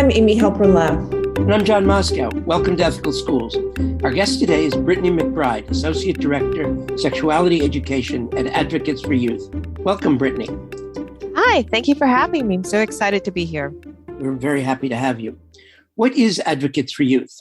I'm Amy Halpern-Lamb. And I'm John Moscow. Welcome to Ethical Schools. Our guest today is Brittany McBride, Associate Director, Sexuality Education at Advocates for Youth. Welcome, Brittany. Hi, thank you for having me. I'm so excited to be here. We're very happy to have you. What is Advocates for Youth?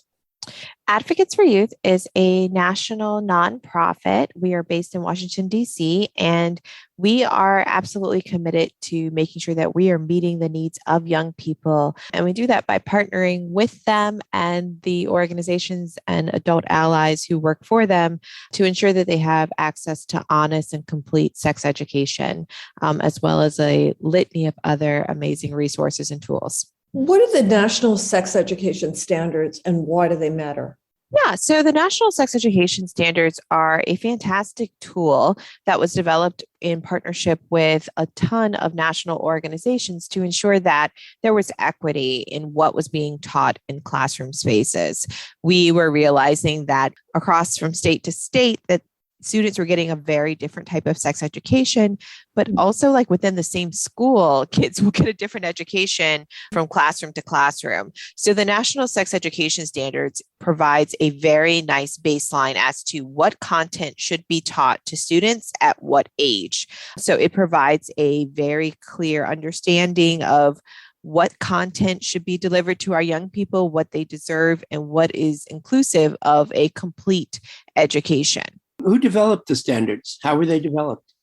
Advocates for Youth is a national nonprofit. We are based in Washington, D.C., and we are absolutely committed to making sure that we are meeting the needs of young people. And we do that by partnering with them and the organizations and adult allies who work for them to ensure that they have access to honest and complete sex education, as well as a litany of other amazing resources and tools. What are the national sex education standards and why do they matter? Yeah, so the National Sex Education Standards are a fantastic tool that was developed in partnership with a ton of national organizations to ensure that there was equity in what was being taught in classroom spaces. We were realizing that across from state to state that students were getting a very different type of sex education, but also like within the same school, kids will get a different education from classroom to classroom. So the National Sex Education Standards provides a very nice baseline as to what content should be taught to students at what age. So it provides a very clear understanding of what content should be delivered to our young people, what they deserve, and what is inclusive of a complete education. Who developed the standards? How were they developed?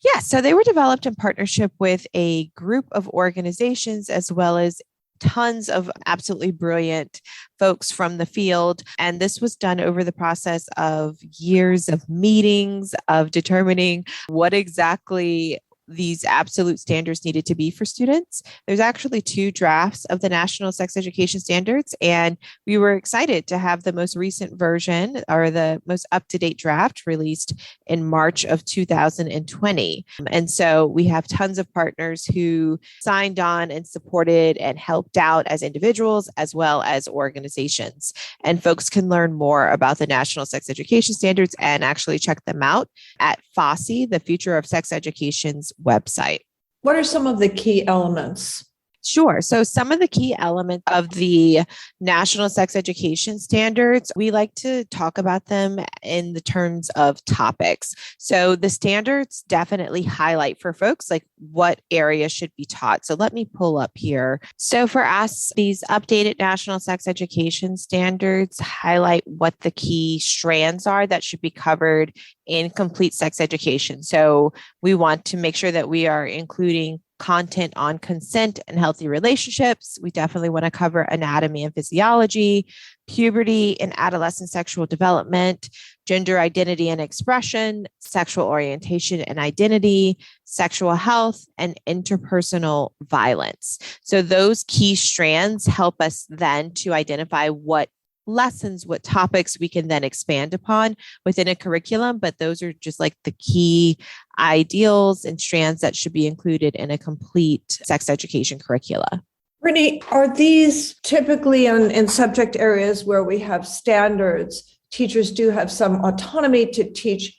Yeah, so they were developed in partnership with a group of organizations as well as tons of absolutely brilliant folks from the field. And this was done over the process of years of meetings, of determining what exactly these absolute standards needed to be for students. There's actually 2 drafts of the National Sex Education Standards, and we were excited to have the most recent version or the most up-to-date draft released in March of 2020. And so we have tons of partners who signed on and supported and helped out as individuals as well as organizations. And folks can learn more about the National Sex Education Standards and actually check them out at FOSSE, the Future of Sex Education's website. What are some of the key elements? Sure. So some of the key elements of the National Sex Education Standards, we like to talk about them in the terms of topics. So the standards definitely highlight for folks like what areas should be taught. So let me pull up here. So for us, these updated National Sex Education Standards highlight what the key strands are that should be covered in complete sex education. So we want to make sure that we are including content on consent and healthy relationships. We definitely want to cover anatomy and physiology, puberty and adolescent sexual development, gender identity and expression, sexual orientation and identity, sexual health, and interpersonal violence. So those key strands help us then to identify what lessons, what topics we can then expand upon within a curriculum, but those are just like the key ideals and strands that should be included in a complete sex education curricula. Brittany, are these typically in subject areas where we have standards, teachers do have some autonomy to teach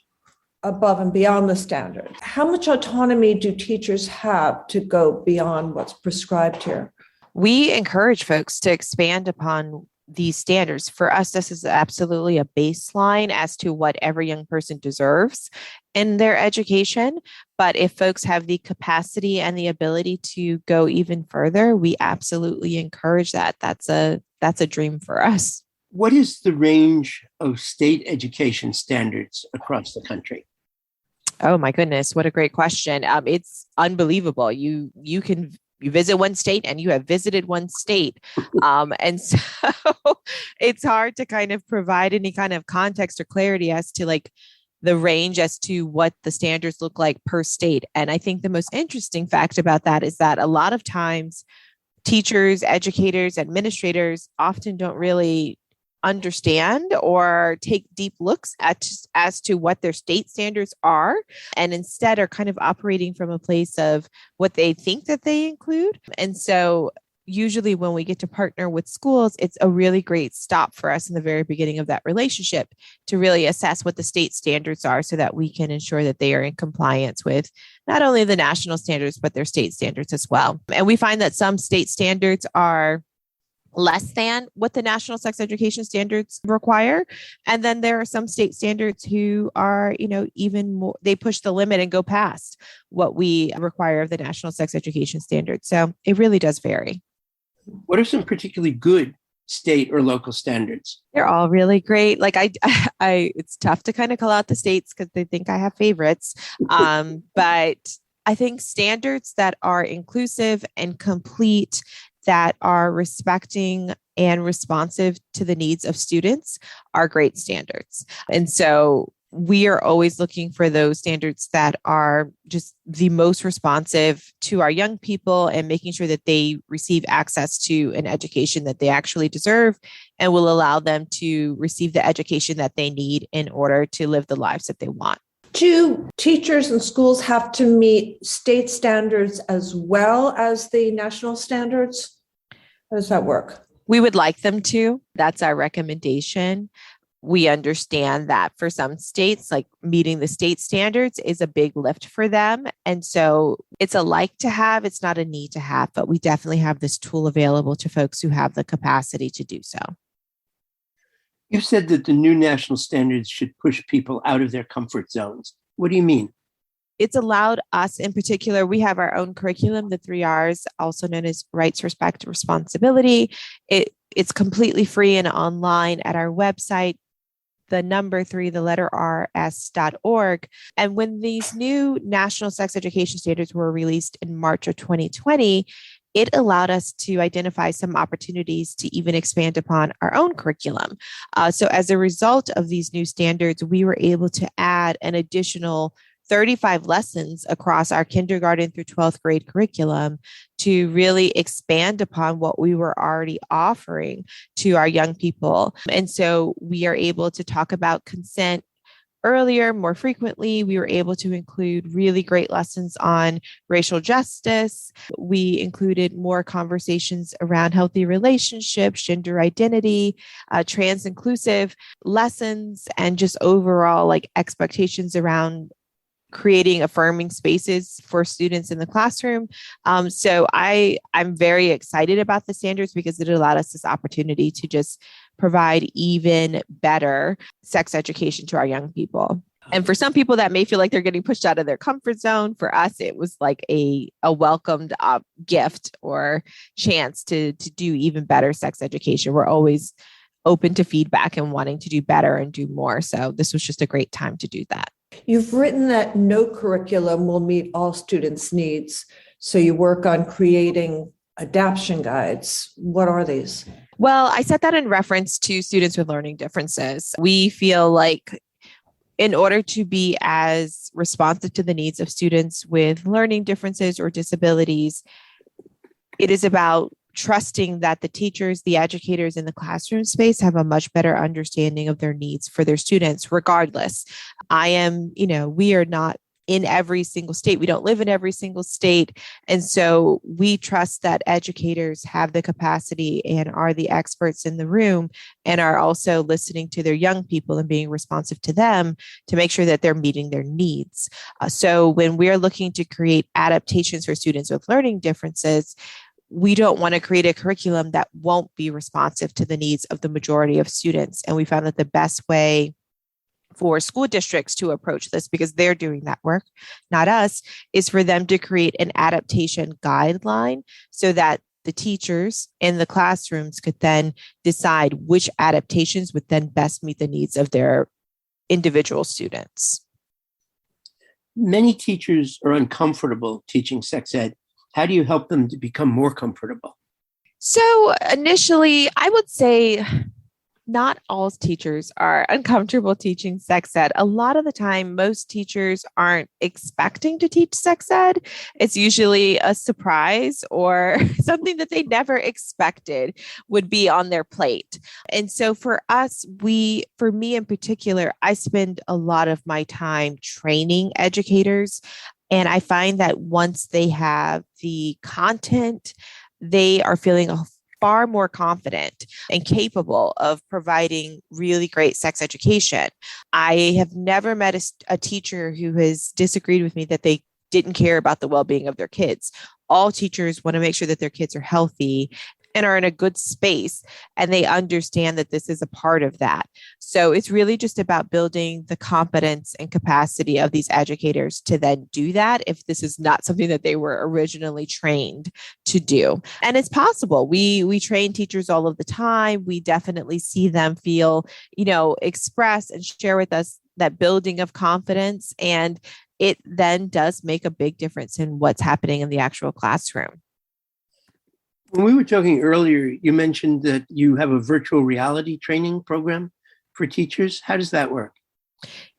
above and beyond the standard? How much autonomy do teachers have to go beyond what's prescribed here? We encourage folks to expand upon these standards. For us, this is absolutely a baseline as to what every young person deserves in their education. But if folks have the capacity and the ability to go even further, we absolutely encourage that. That's a dream for us. What is the range of state education standards across the country? Oh my goodness, what a great question. It's unbelievable. You visit one state and you have visited one state. And so it's hard to kind of provide any kind of context or clarity as to like the range as to what the standards look like per state. And I think the most interesting fact about that is that a lot of times teachers, educators, administrators often don't really understand or take deep looks at as to what their state standards are, and instead are kind of operating from a place of what they think that they include. And so usually when we get to partner with schools, it's a really great stop for us in the very beginning of that relationship to really assess what the state standards are so that we can ensure that they are in compliance with not only the national standards, but their state standards as well. And we find that some state standards are less than what the national sex education standards require. And then there are some state standards who are, even more, they push the limit and go past what we require of the national sex education standards. So it really does vary. What are some particularly good state or local standards? They're all really great. Like it's tough to kind of call out the states because they think I have favorites. But I think standards that are inclusive and complete, that are respecting and responsive to the needs of students, are great standards. And so we are always looking for those standards that are just the most responsive to our young people and making sure that they receive access to an education that they actually deserve and will allow them to receive the education that they need in order to live the lives that they want. Do teachers and schools have to meet state standards as well as the national standards? How does that work? We would like them to. That's our recommendation. We understand that for some states, like meeting the state standards is a big lift for them. And so it's a like to have, it's not a need to have, but we definitely have this tool available to folks who have the capacity to do so. You said that the new national standards should push people out of their comfort zones. What do you mean? It's allowed us in particular, we have our own curriculum, the 3 R's, also known as rights, respect, responsibility. It's completely free and online at our website, the number 3, the letter rs.org. And when these new national sex education standards were released in March of 2020, it allowed us to identify some opportunities to even expand upon our own curriculum. So as a result of these new standards, we were able to add an additional 35 lessons across our kindergarten through 12th grade curriculum to really expand upon what we were already offering to our young people. And so we are able to talk about consent earlier, more frequently. We were able to include really great lessons on racial justice. We included more conversations around healthy relationships, gender identity, trans inclusive lessons, and just overall like expectations around creating affirming spaces for students in the classroom. So I'm very excited about the standards because it allowed us this opportunity to just provide even better sex education to our young people. And for some people that may feel like they're getting pushed out of their comfort zone, for us, it was like a welcomed gift or chance to do even better sex education. We're always open to feedback and wanting to do better and do more. So this was just a great time to do that. You've written that no curriculum will meet all students' needs. So you work on creating adaptation guides. What are these? Well, I said that in reference to students with learning differences. We feel like in order to be as responsive to the needs of students with learning differences or disabilities, it is about trusting that the teachers, the educators in the classroom space have a much better understanding of their needs for their students, regardless. We are not in every single state. We don't live in every single state. And so we trust that educators have the capacity and are the experts in the room and are also listening to their young people and being responsive to them to make sure that they're meeting their needs. So when we're looking to create adaptations for students with learning differences, we don't want to create a curriculum that won't be responsive to the needs of the majority of students. And we found that the best way for school districts to approach this, because they're doing that work, not us, is for them to create an adaptation guideline so that the teachers in the classrooms could then decide which adaptations would then best meet the needs of their individual students. Many teachers are uncomfortable teaching sex ed. How do you help them to become more comfortable? So initially, I would say not all teachers are uncomfortable teaching sex ed. A lot of the time, most teachers aren't expecting to teach sex ed. It's usually a surprise or something that they never expected would be on their plate. And so for us, for me in particular, I spend a lot of my time training educators. And I find that once they have the content, they are feeling far more confident and capable of providing really great sex education. I have never met a teacher who has disagreed with me that they didn't care about the well-being of their kids. All teachers want to make sure that their kids are healthy. and are in a good space, and they understand that this is a part of that. So it's really just about building the competence and capacity of these educators to then do that if this is not something that they were originally trained to do. And it's possible. We train teachers all of the time. We definitely see them feel, express and share with us that building of confidence. And it then does make a big difference in what's happening in the actual classroom. When we were talking earlier, you mentioned that you have a virtual reality training program for teachers. How does that work?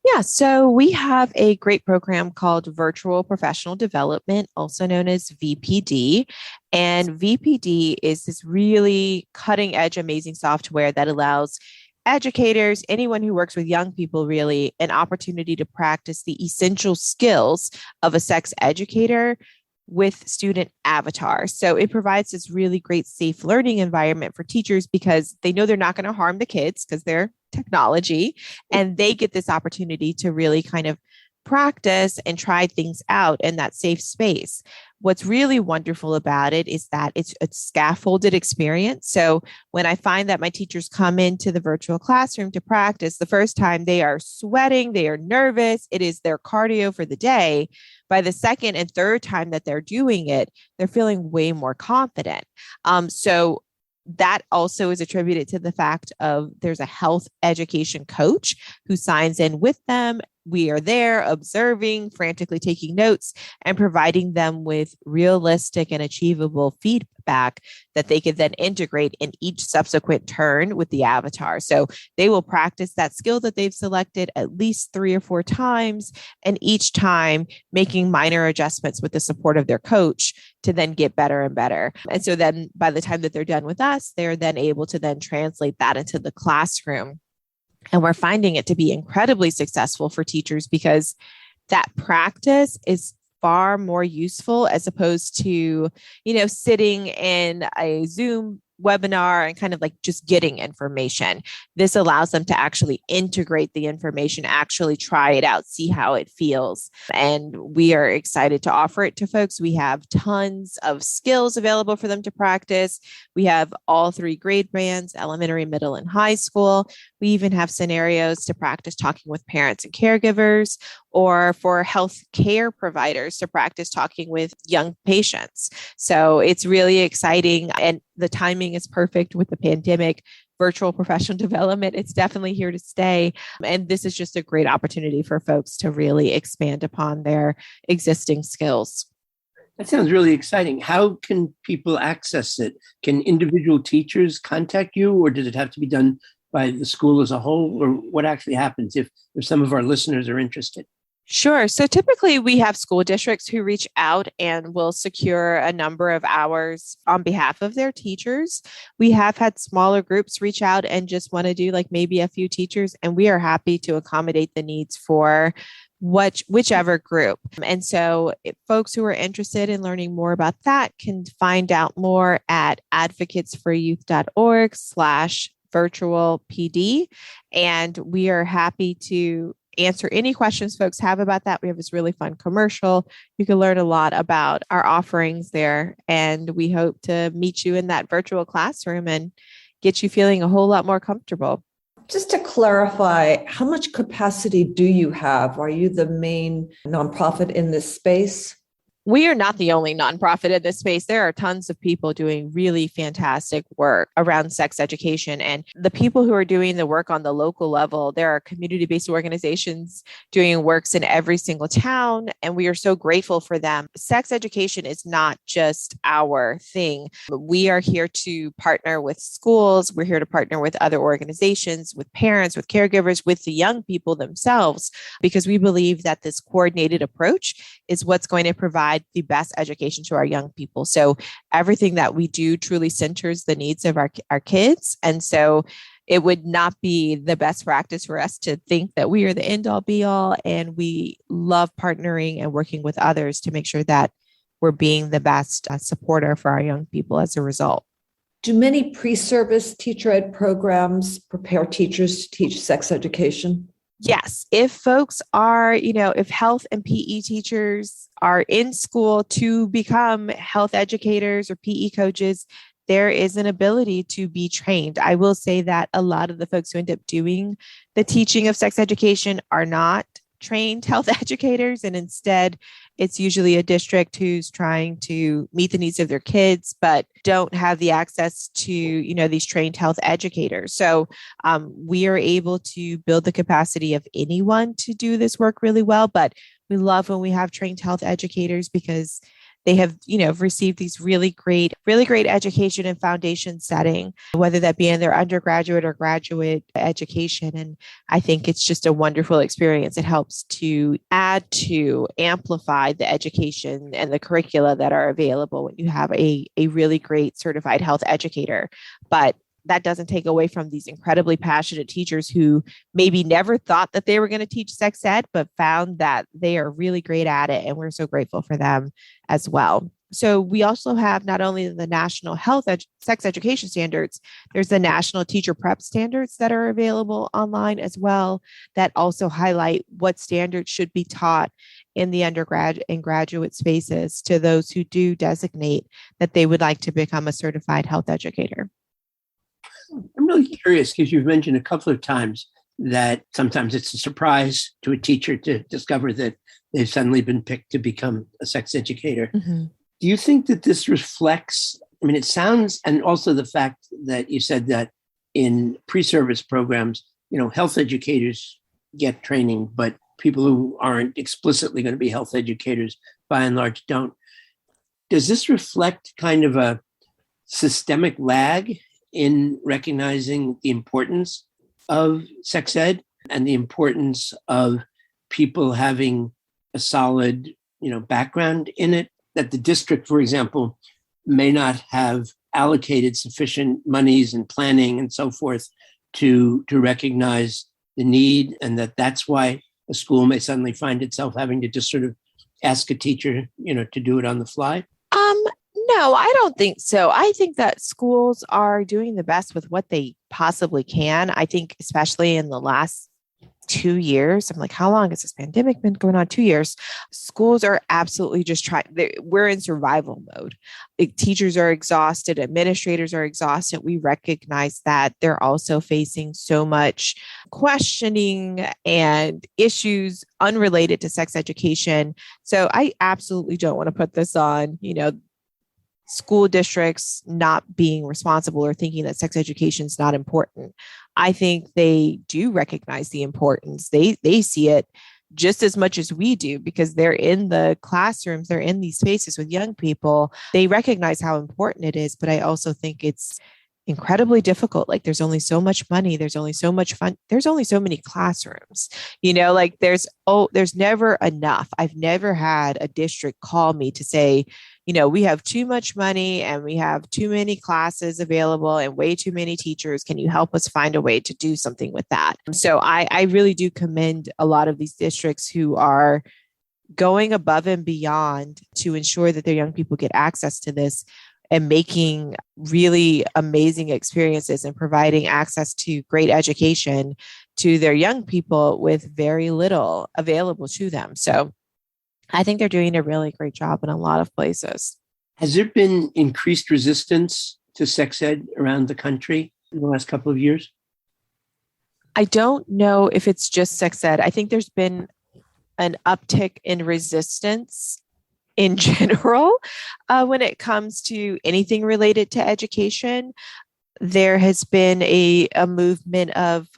Yeah, so we have a great program called Virtual Professional Development, also known as VPD. And VPD is this really cutting edge, amazing software that allows educators, anyone who works with young people, really an opportunity to practice the essential skills of a sex educator with student avatars. So it provides this really great safe learning environment for teachers because they know they're not going to harm the kids because they're technology, and they get this opportunity to really kind of practice and try things out in that safe space. What's really wonderful about it is that it's a scaffolded experience. So when I find that my teachers come into the virtual classroom to practice, the first time they are sweating, they are nervous, it is their cardio for the day. By the second and third time that they're doing it, they're feeling way more confident. So that also is attributed to the fact of there's a health education coach who signs in with them. We are there observing, frantically taking notes, and providing them with realistic and achievable feedback that they could then integrate in each subsequent turn with the avatar. So they will practice that skill that they've selected at least 3 or 4 times, and each time making minor adjustments with the support of their coach to then get better and better. And so then by the time that they're done with us, they're then able to then translate that into the classroom. And we're finding it to be incredibly successful for teachers because that practice is far more useful as opposed to, sitting in a Zoom webinar and kind of like just getting information. This allows them to actually integrate the information, actually try it out, see how it feels. And we are excited to offer it to folks. We have tons of skills available for them to practice. We have all 3 grade bands, elementary, middle, and high school. We even have scenarios to practice talking with parents and caregivers, or for health care providers to practice talking with young patients. So it's really exciting, and the timing is perfect with the pandemic. Virtual professional development, it's definitely here to stay. And this is just a great opportunity for folks to really expand upon their existing skills. That sounds really exciting. How can people access it? Can individual teachers contact you, or does it have to be done by the school as a whole? Or what actually happens if some of our listeners are interested? Sure. So typically we have school districts who reach out and will secure a number of hours on behalf of their teachers. We have had smaller groups reach out and just want to do like maybe a few teachers, and we are happy to accommodate the needs for whichever group. And so folks who are interested in learning more about that can find out more at advocatesforyouth.org/virtual PD. And we are happy to answer any questions folks have about that. We have this really fun commercial. You can learn a lot about our offerings there. And we hope to meet you in that virtual classroom and get you feeling a whole lot more comfortable. Just to clarify, how much capacity do you have? Are you the main nonprofit in this space? We are not the only nonprofit in this space. There are tons of people doing really fantastic work around sex education. And the people who are doing the work on the local level, there are community-based organizations doing works in every single town. And we are so grateful for them. Sex education is not just our thing. We are here to partner with schools. We're here to partner with other organizations, with parents, with caregivers, with the young people themselves, because we believe that this coordinated approach is what's going to provide the best education to our young people. So everything that we do truly centers the needs of our kids. And so it would not be the best practice for us to think that we are the end all be all. And we love partnering and working with others to make sure that we're being the best supporter for our young people as a result. Do many pre-service teacher ed programs prepare teachers to teach sex education? Yes. If folks are, if health and PE teachers are in school to become health educators or PE coaches, there is an ability to be trained. I will say that a lot of the folks who end up doing the teaching of sex education are not trained health educators. And instead, it's usually a district who's trying to meet the needs of their kids, but don't have the access to, these trained health educators. So we are able to build the capacity of anyone to do this work really well. But we love when we have trained health educators because they have, received these really great education and foundation setting, whether that be in their undergraduate or graduate education. And I think it's just a wonderful experience. It helps to add to amplify the education and the curricula that are available when you have a really great certified health educator. But that doesn't take away from these incredibly passionate teachers who maybe never thought that they were going to teach sex ed, but found that they are really great at it. And we're so grateful for them as well. So we also have not only the national sex education standards, there's the national teacher prep standards that are available online as well, that also highlight what standards should be taught in the undergrad and graduate spaces to those who do designate that they would like to become a certified health educator. I'm really curious because you've mentioned a couple of times that sometimes it's a surprise to a teacher to discover that they've suddenly been picked to become a sex educator. Mm-hmm. Do you think that this reflects, it sounds, and also the fact that you said that in pre-service programs, health educators get training, but people who aren't explicitly going to be health educators by and large don't. Does this reflect kind of a systemic lag in recognizing the importance of sex ed and the importance of people having a solid, background in it? That the district, for example, may not have allocated sufficient monies and planning and so forth to recognize the need, and that's why a school may suddenly find itself having to just sort of ask a teacher, to do it on the fly? No, I don't think so. I think that schools are doing the best with what they possibly can. I think especially in the last 2 years, I'm like, how long has this pandemic been going on? 2 years. Schools are absolutely just trying. We're in survival mode. Teachers are exhausted. Administrators are exhausted. We recognize that they're also facing so much questioning and issues unrelated to sex education. So I absolutely don't want to put this on, school districts not being responsible or thinking that sex education is not important. I think they do recognize the importance. They see it just as much as we do because they're in the classrooms, they're in these spaces with young people. They recognize how important it is, but I also think it's incredibly difficult. Like there's only so much money. There's only so much fun. There's only so many classrooms, there's never enough. I've never had a district call me to say, we have too much money and we have too many classes available and way too many teachers. Can you help us find a way to do something with that? So I really do commend a lot of these districts who are going above and beyond to ensure that their young people get access to this and making really amazing experiences and providing access to great education to their young people with very little available to them. So I think they're doing a really great job in a lot of places. Has there been increased resistance to sex ed around the country in the last couple of years? I don't know if it's just sex ed. I think there's been an uptick in resistance in general when it comes to anything related to education. There has been a movement of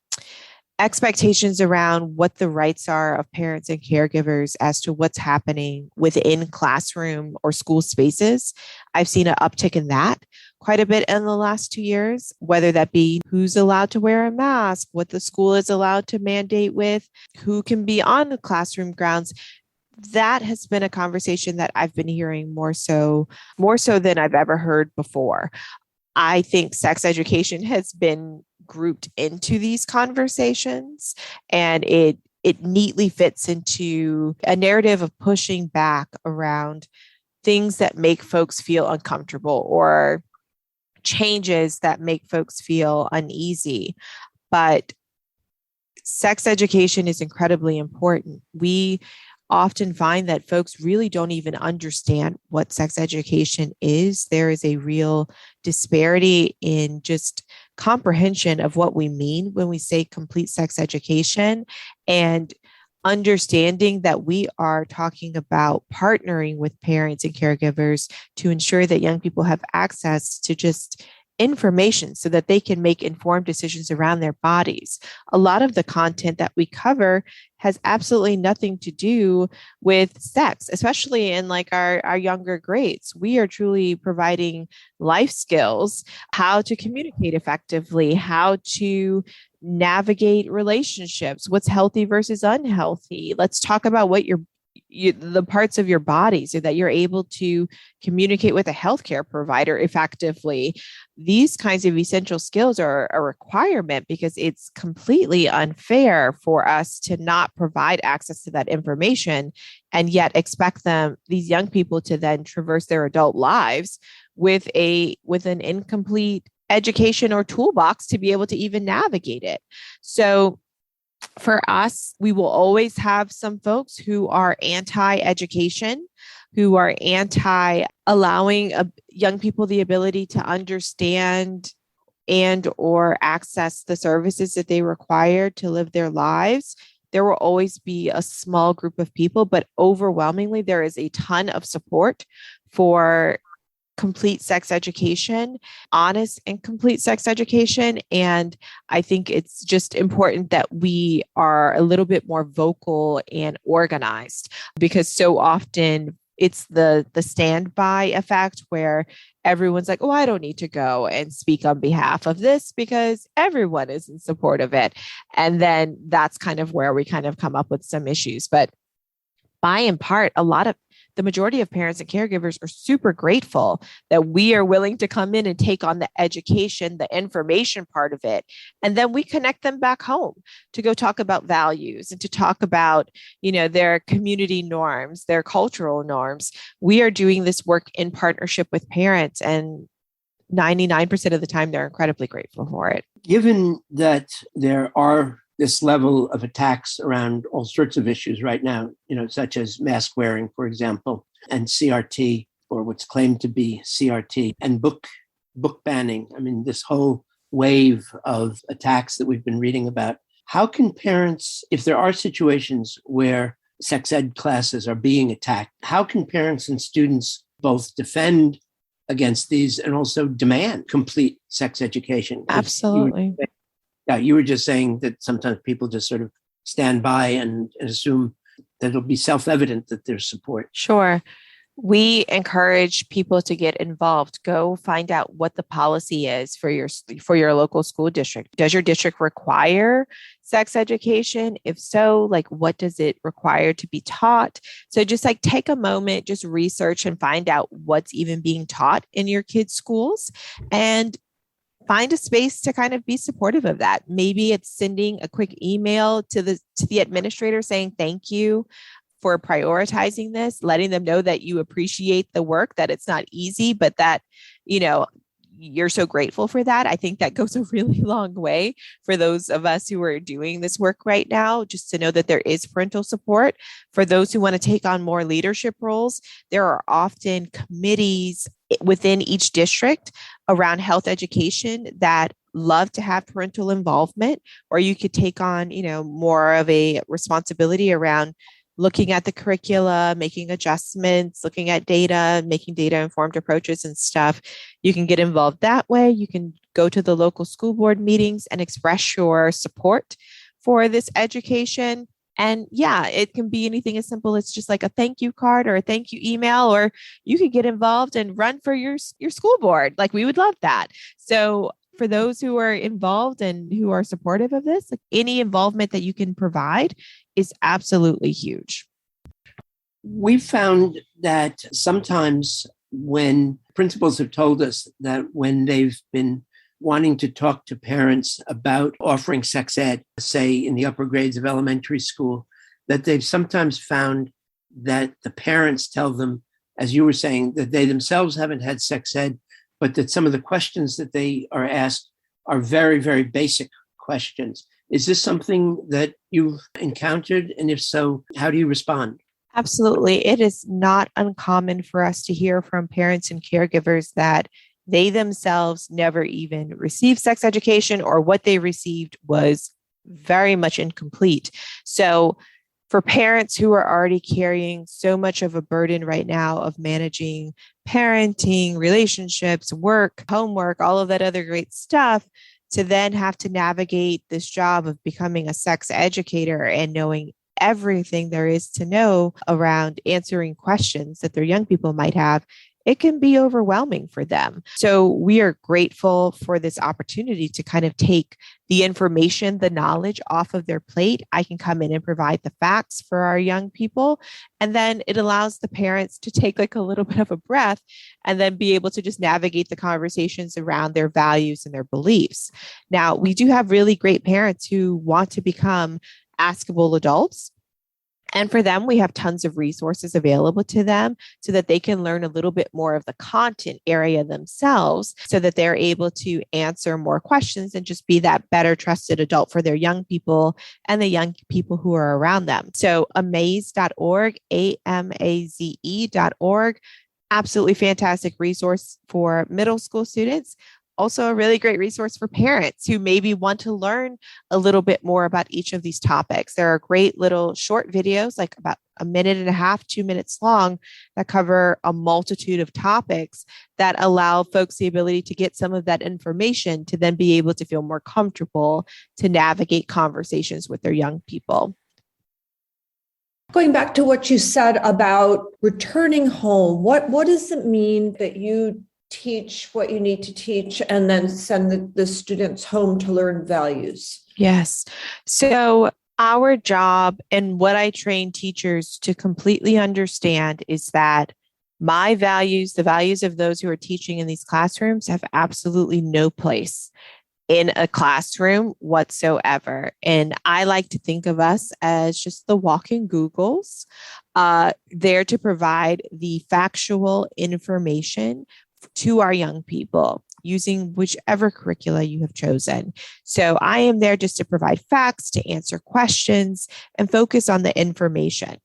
expectations around what the rights are of parents and caregivers as to what's happening within classroom or school spaces. I've seen an uptick in that quite a bit in the last 2 years, whether that be who's allowed to wear a mask, what the school is allowed to mandate with, who can be on the classroom grounds. That has been a conversation that I've been hearing more so than I've ever heard before. I think sex education has been grouped into these conversations, and it neatly fits into a narrative of pushing back around things that make folks feel uncomfortable or changes that make folks feel uneasy. But sex education is incredibly important. We often find that folks really don't even understand what sex education is. There is a real disparity in just comprehension of what we mean when we say complete sex education, and understanding that we are talking about partnering with parents and caregivers to ensure that young people have access to just information so that they can make informed decisions around their bodies. A lot of the content that we cover has absolutely nothing to do with sex, especially in like our younger grades. We are truly providing life skills, how to communicate effectively, how to navigate relationships, what's healthy versus unhealthy. Let's talk about what the parts of your body so that you're able to communicate with a healthcare provider effectively. These kinds of essential skills are a requirement because it's completely unfair for us to not provide access to that information and yet expect these young people to then traverse their adult lives with an incomplete education or toolbox to be able to even navigate it. So for us, we will always have some folks who are anti-education, who are anti-allowing young people the ability to understand and or access the services that they require to live their lives. There will always be a small group of people, but overwhelmingly, there is a ton of support for complete sex education, honest and complete sex education. And I think it's just important that we are a little bit more vocal and organized, because so often it's the standby effect where everyone's like, oh, I don't need to go and speak on behalf of this because everyone is in support of it. And then that's kind of where we kind of come up with some issues. But by and part, the majority of parents and caregivers are super grateful that we are willing to come in and take on the education, the information part of it. And then we connect them back home to go talk about values and to talk about, their community norms, their cultural norms. We are doing this work in partnership with parents, and 99% of the time, they're incredibly grateful for it. Given that there are this level of attacks around all sorts of issues right now, such as mask wearing, for example, and CRT, or what's claimed to be CRT, and book banning. I mean, this whole wave of attacks that we've been reading about. How can parents, if there are situations where sex ed classes are being attacked, how can parents and students both defend against these and also demand complete sex education? Absolutely. You were just saying that sometimes people just sort of stand by and assume that it'll be self-evident that there's support. Sure. We encourage people to get involved. Go find out what the policy is for your local school district. Does your district require sex education? If so, what does it require to be taught? So just take a moment, just research and find out what's even being taught in your kids' schools, and find a space to kind of be supportive of that. Maybe it's sending a quick email to the administrator saying thank you for prioritizing this, letting them know that you appreciate the work, that it's not easy, but that, you're so grateful for that. I think that goes a really long way for those of us who are doing this work right now, just to know that there is parental support. For those who want to take on more leadership roles, there are often committees within each district around health education that love to have parental involvement, or you could take on, more of a responsibility around looking at the curricula, making adjustments, looking at data, making data-informed approaches and stuff. You can get involved that way. You can go to the local school board meetings and express your support for this education. And yeah, it can be anything as simple as just a thank you card or a thank you email, or you could get involved and run for your school board. We would love that. So for those who are involved and who are supportive of this, any involvement that you can provide is absolutely huge. We found that sometimes when principals have told us that when they've been wanting to talk to parents about offering sex ed, say in the upper grades of elementary school, that they've sometimes found that the parents tell them, as you were saying, that they themselves haven't had sex ed, but that some of the questions that they are asked are very, very basic questions. Is this something that you've encountered? And if so, how do you respond? Absolutely. It is not uncommon for us to hear from parents and caregivers that they themselves never even received sex education, or what they received was very much incomplete. So for parents who are already carrying so much of a burden right now of managing parenting, relationships, work, homework, all of that other great stuff, to then have to navigate this job of becoming a sex educator and knowing everything there is to know around answering questions that their young people might have, it can be overwhelming for them. So we are grateful for this opportunity to kind of take the information, the knowledge off of their plate. I can come in and provide the facts for our young people. And then it allows the parents to take like a little bit of a breath and then be able to just navigate the conversations around their values and their beliefs. Now, we do have really great parents who want to become askable adults. And for them, we have tons of resources available to them so that they can learn a little bit more of the content area themselves so that they're able to answer more questions and just be that better trusted adult for their young people and the young people who are around them. So amaze.org, AMAZE.org, absolutely fantastic resource for middle school students. Also a really great resource for parents who maybe want to learn a little bit more about each of these topics. There are great little short videos, like about a minute and a half, 2 minutes long, that cover a multitude of topics that allow folks the ability to get some of that information to then be able to feel more comfortable to navigate conversations with their young people. Going back to what you said about returning home, what does it mean that you teach what you need to teach and then send the students home to learn values? Yes. So our job and what I train teachers to completely understand is that my values, the values of those who are teaching in these classrooms, have absolutely no place in a classroom whatsoever. And I like to think of us as just the walking Googles, there to provide the factual information to our young people using whichever curricula you have chosen. So I am there just to provide facts, to answer questions, and focus on the information.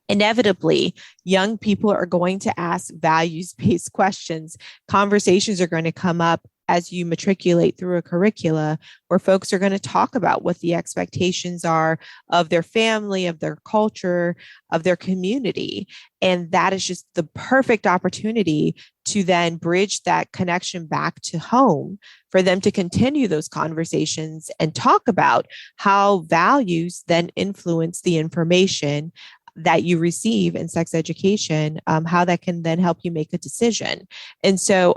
Inevitably, young people are going to ask values-based questions. Conversations are going to come up as you matriculate through a curricula where folks are going to talk about what the expectations are of their family, of their culture, of their community. And that is just the perfect opportunity to then bridge that connection back to home for them to continue those conversations and talk about how values then influence the information that you receive in sex education, how that can then help you make a decision. And so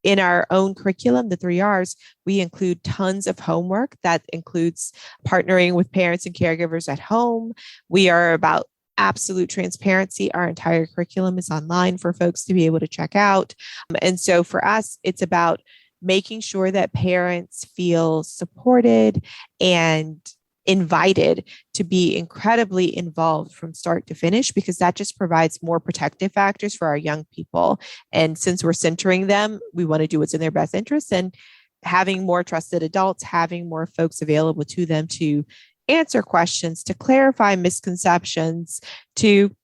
in our own curriculum, the 3 R's, we include tons of homework that includes partnering with parents and caregivers at home. We are about absolute transparency. Our entire curriculum is online for folks to be able to check out. And so for us, it's about making sure that parents feel supported and invited to be incredibly involved from start to finish, because that just provides more protective factors for our young people. And since we're centering them, we want to do what's in their best interest, and having more trusted adults, having more folks available to them to answer questions, to clarify misconceptions, to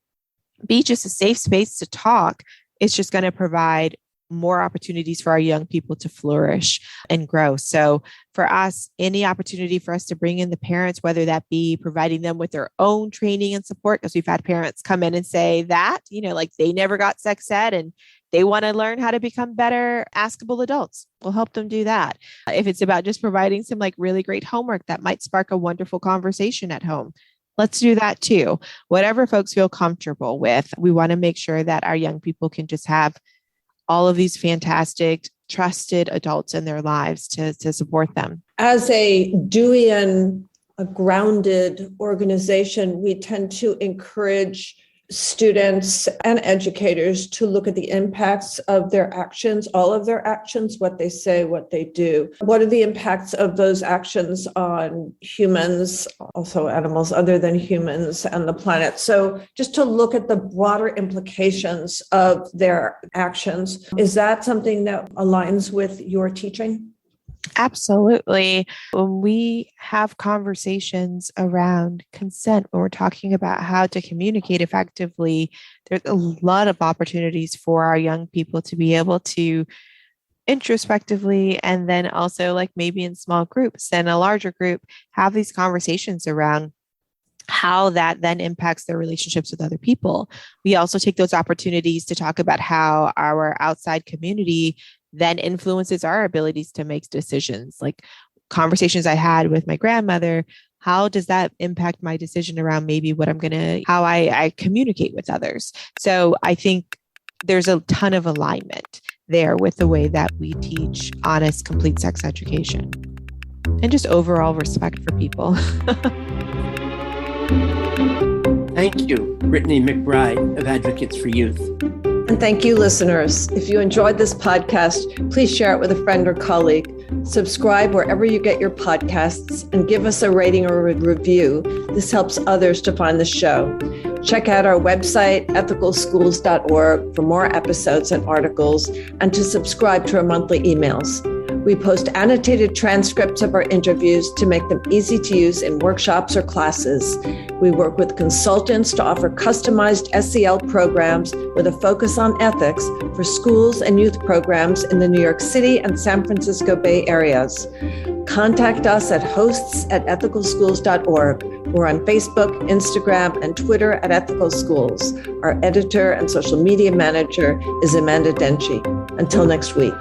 be just a safe space to talk. It's just going to provide more opportunities for our young people to flourish and grow. So for us, any opportunity for us to bring in the parents, whether that be providing them with their own training and support, because we've had parents come in and say that, like they never got sex ed and they want to learn how to become better askable adults. We'll help them do that. If it's about just providing some like really great homework that might spark a wonderful conversation at home, let's do that too. Whatever folks feel comfortable with, we want to make sure that our young people can just have all of these fantastic, trusted adults in their lives to support them. As a Deweyan, a grounded organization, we tend to encourage students and educators to look at the impacts of their actions, all of their actions, what they say, what they do. What are the impacts of those actions on humans, also animals other than humans, and the planet? So just to look at the broader implications of their actions. Is that something that aligns with your teaching? Absolutely. When we have conversations around consent, when we're talking about how to communicate effectively, there's a lot of opportunities for our young people to be able to introspectively, and then also like maybe in small groups and a larger group, have these conversations around how that then impacts their relationships with other people. We also take those opportunities to talk about how our outside community then influences our abilities to make decisions. Like conversations I had with my grandmother, how does that impact my decision around maybe how I communicate with others? So I think there's a ton of alignment there with the way that we teach honest, complete sex education and just overall respect for people. Thank you, Brittany McBride of Advocates for Youth. And thank you, listeners. If you enjoyed this podcast, please share it with a friend or colleague. Subscribe wherever you get your podcasts and give us a rating or a review. This helps others to find the show. Check out our website, ethicalschools.org, for more episodes and articles, and to subscribe to our monthly emails. We post annotated transcripts of our interviews to make them easy to use in workshops or classes. We work with consultants to offer customized SEL programs with a focus on ethics for schools and youth programs in the New York City and San Francisco Bay areas. Contact us at hosts@ethicalschools.org. We're on Facebook, Instagram, and Twitter at Ethical Schools. Our editor and social media manager is Amanda Denchi. Until next week.